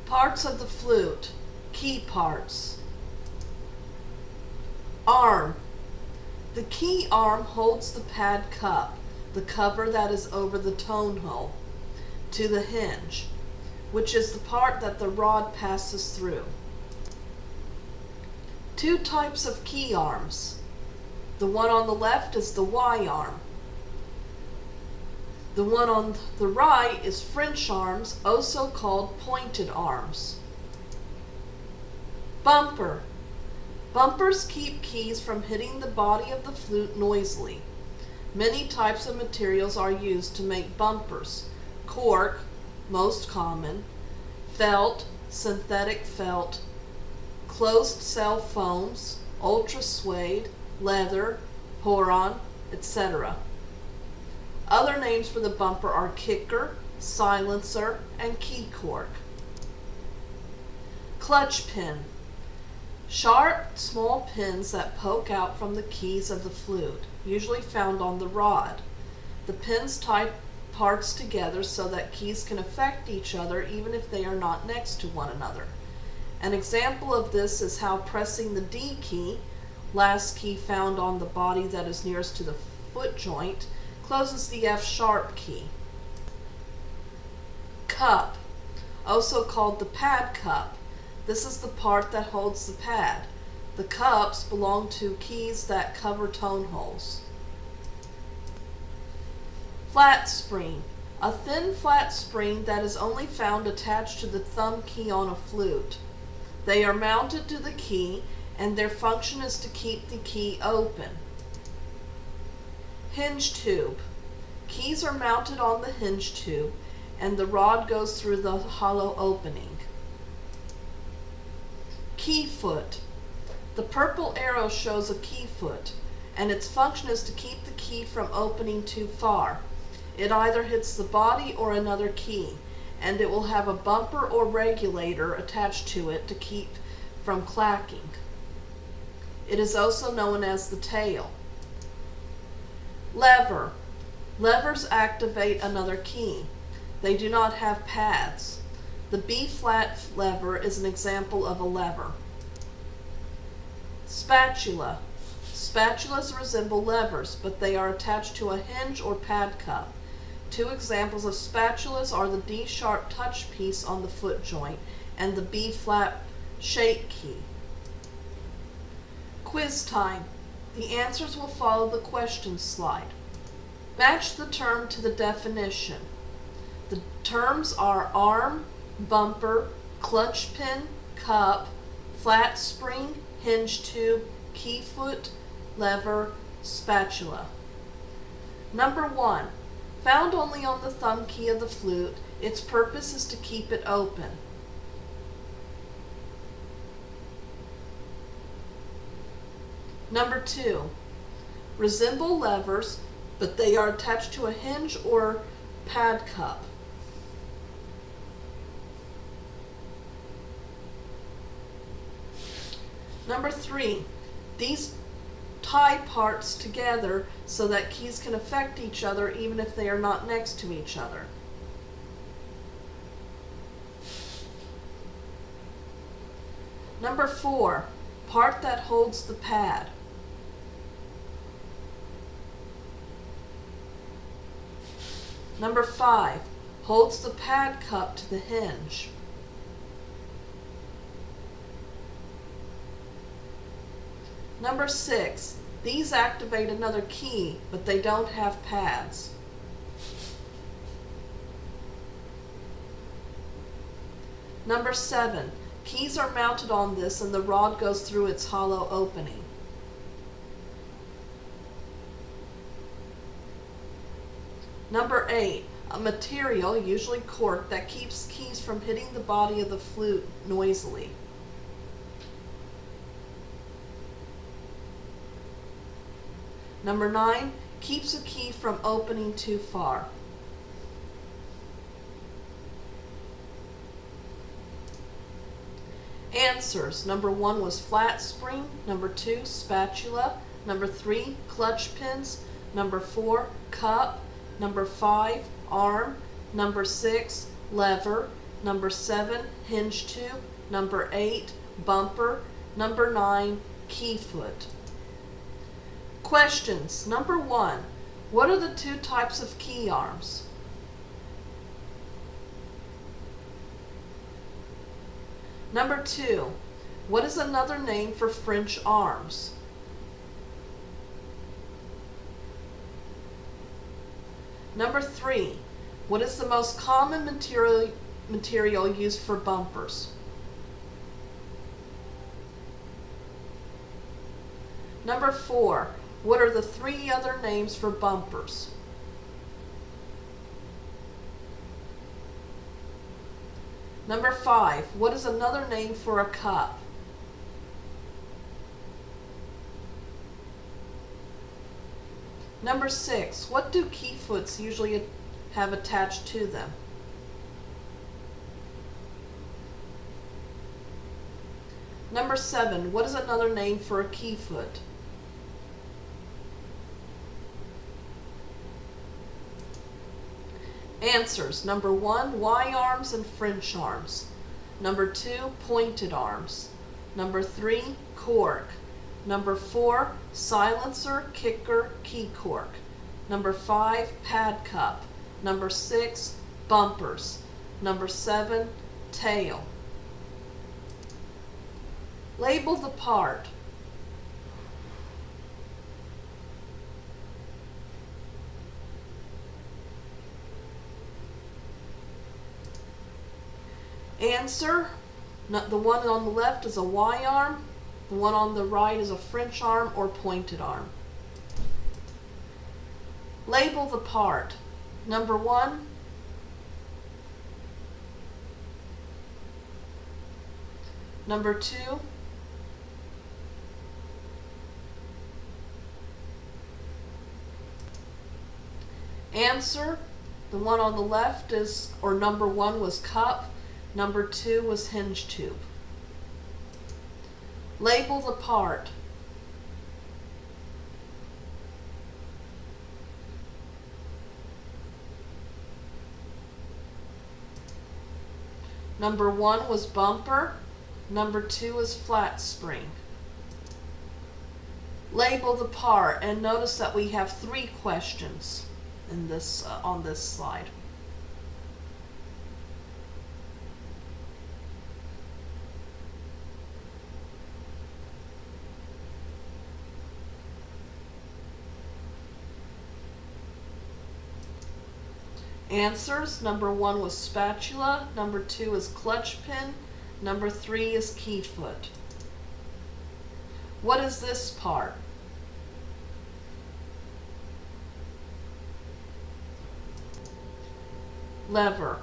Parts of the flute. Key parts. Arm. The key arm holds the pad cup, the cover that is over the tone hole, to the hinge, which is the part that the rod passes through. Two types of key arms. The one on the left is the Y arm. The one on the right is French arms, also called pointed arms. Bumper. Bumpers keep keys from hitting the body of the flute noisily. Many types of materials are used to make bumpers. Cork, most common, felt, synthetic felt, closed cell foams, ultra suede, leather, poron, etc. Other names for the bumper are kicker, silencer, and key cork. Clutch pin. Sharp, small pins that poke out from the keys of the flute, usually found on the rod. The pins tie parts together so that keys can affect each other even if they are not next to one another. An example of this is how pressing the D key, last key found on the body that is nearest to the foot joint, closes the F sharp key. Cup, also called the pad cup. This is the part that holds the pad. The cups belong to keys that cover tone holes. Flat spring. A thin flat spring that is only found attached to the thumb key on a flute. They are mounted to the key and their function is to keep the key open. Hinge tube. Keys are mounted on the hinge tube and the rod goes through the hollow opening. Key foot. The purple arrow shows a key foot, and its function is to keep the key from opening too far. It either hits the body or another key, and it will have a bumper or regulator attached to it to keep from clacking. It is also known as the tail. Lever. Levers activate another key. They do not have pads. The B-flat lever is an example of a lever. Spatula. Spatulas resemble levers, but they are attached to a hinge or pad cup. Two examples of spatulas are the D-sharp touch piece on the foot joint and the B-flat shake key. Quiz time. The answers will follow the question slide. Match the term to the definition. The terms are arm, bumper, clutch pin, cup, flat spring, hinge tube, key foot, lever, spatula. Number 1. Found only on the thumb key of the flute, its purpose is to keep it open. Number 2. Resemble levers, but they are attached to a hinge or pad cup. Number 3, these tie parts together so that keys can affect each other even if they are not next to each other. Number 4, part that holds the pad. Number 5, holds the pad cup to the hinge. Number 6, these activate another key, but they don't have pads. Number 7, keys are mounted on this and the rod goes through its hollow opening. Number 8, a material, usually cork, that keeps keys from hitting the body of the flute noisily. Number 9, keeps a key from opening too far. Answers. Number 1 was flat spring. Number 2, spatula. Number 3, clutch pins. Number 4, cup. Number 5, arm. Number 6, lever. Number 7, hinge tube. Number 8, bumper. Number 9, key foot. Questions. Number 1, what are the two types of key arms? Number 2, what is another name for French arms? Number 3, what is the most common material used for bumpers? Number 4, what are the 3 other names for bumpers? Number 5, what is another name for a cup? Number 6, what do key foots usually have attached to them? Number 7, what is another name for a key foot? Answers. Number 1, Y arms and French arms. Number 2, pointed arms. Number 3, cork. Number 4, silencer, kicker, key cork. Number 5, pad cup. Number 6, bumpers. Number 7, tail. Label the part. Answer. The one on the left is a Y arm. The one on the right is a French arm or pointed arm. Label the part. Number 1, number 2, answer. The one on the left is, or number 1 was cup. Number 2 was hinge tube. Label the part. Number 1 was bumper. Number 2 is flat spring. Label the part, and notice that we have 3 questions in this on this slide. Answers. Number 1 was spatula. Number 2 is clutch pin. Number 3 is key foot. What is this part? Lever.